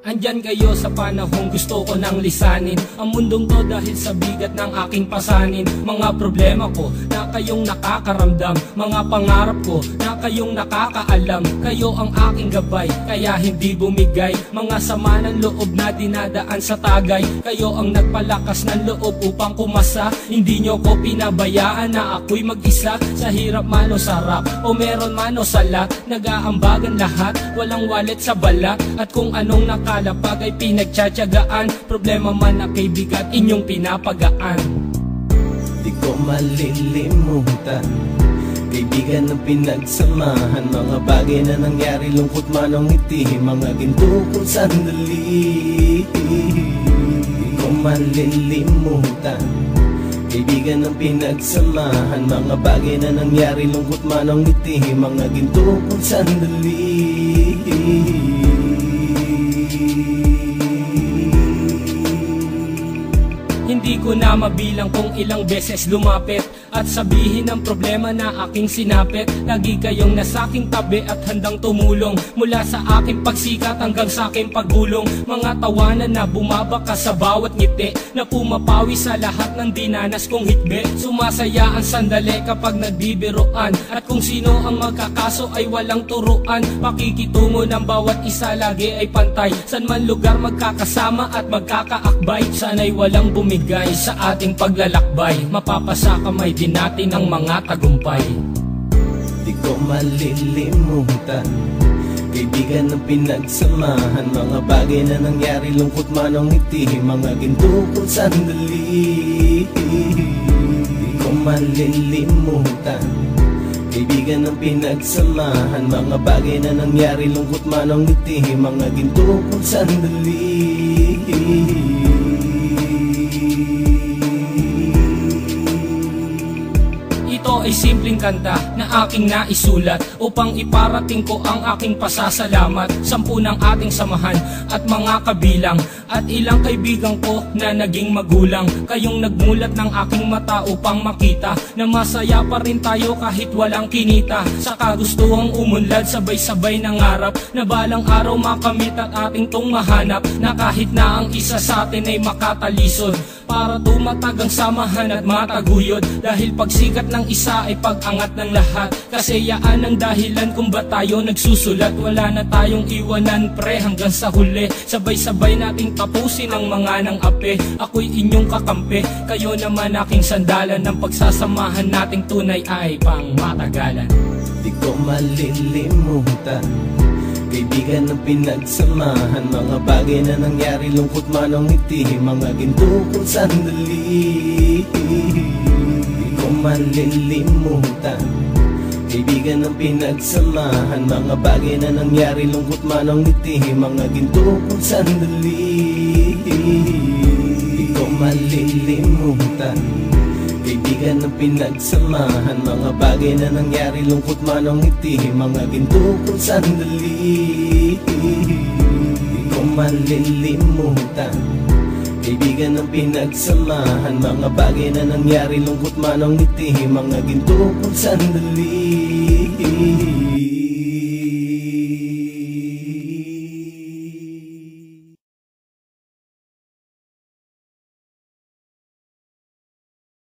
Andyan kayo sa panahong gusto ko nang lisanin ang mundong to dahil sa bigat ng aking pasanin. Mga problema ko na kayong nakakaramdam, mga pangarap ko na kayong nakakaalam. Kayo ang aking gabay, kaya hindi bumigay. Mga sama ng loob na dinadaan sa tagay. Kayo ang nagpalakas ng loob upang kumasa. Hindi nyo ko pinabayaan na ako'y mag-isa. Sa hirap man o sarap, o meron man o salat, nag-aambagan lahat, walang walet sa balat. At kung anong nakalapag ay pinagtsatsagaan, problema man na kay bigat inyong pinapagaan. Di ko malilimutan, kaibigan ng pinagsamahan, mga bagay na nangyari, lungkot man o ngiti, mga ginto kong sandali. Di ko malilimutan, kaibigan ng pinagsamahan, mga bagay na nangyari, lungkot man o ngiti, mga ginto kong sandali. Hindi ko na mabilang kung ilang beses lumapit at sabihin ang problema na aking sinapit. Lagi kayong nasa aking tabi at handang tumulong, mula sa aking pagsikat hanggang sa aking paggulong. Mga tawanan na bumabaka sa bawat ngiti, na pumapawi sa lahat ng dinanas kong hitbe. Sumasaya ang sandali kapag nagbibiroan, at kung sino ang magkakaso ay walang turuan. Pakikitungo ng bawat isa lagi ay pantay, san man lugar magkakasama at magkakaakbay. Sana'y walang bumigay sa ating paglalakbay, mapapasa kamay din natin ang mga tagumpay. Di ko malilimutan, kaibigan ng pinagsamahan, mga bagay na nangyari, lungkot man o ngiti, mga ginto kong sandali. Di ko malilimutan, kaibigan ng pinagsamahan, mga bagay na nangyari, lungkot man o ngiti, mga ginto kong sandali. Ito ay simpleng kanta na aking naisulat upang iparating ko ang aking pasasalamat. 10 ng ating samahan at mga kabilang, at ilang kaibigan ko na naging magulang. Kayong nagmulat ng aking mata upang makita na masaya pa rin tayo kahit walang kinita. Sa kagustuhang umunlad, sabay-sabay nangarap na balang araw makamit at ating tong mahanap, na kahit na ang isa sa atin ay makatalisod, para tumatag ang samahan at mataguyod. Dahil pagsikat ng isa ay pag-angat ng lahat, kasi yaan ang dahilan kung ba tayo nagsusulat. Wala na tayong iwanan pre hanggang sa huli, sabay-sabay nating tapusin ang mga nang ape. Ako'y inyong kakampi, kayo naman aking sandalan, ng pagsasamahan nating tunay ay pang matagalan. Di ko malilimutan, kaibigan ng pinagsamahan, mga bagay na nangyari, lungkot man o ngiti, mga ginto kong sandali. Di ko malilimutan, kaibigan ng pinagsamahan, mga bagay na nangyari, lungkot man o ngiti, mga ginto kong sandali. Di ko malilimutan, kaibigan ng pinagsamahan, mga bagay na nangyari, lungkot man o ngiti, mga ginto kong sandali. Di ko malilimutan, kaibigan ng pinagsamahan, mga bagay na nangyari, lungkot man o ngiti, mga ginto kong sandali.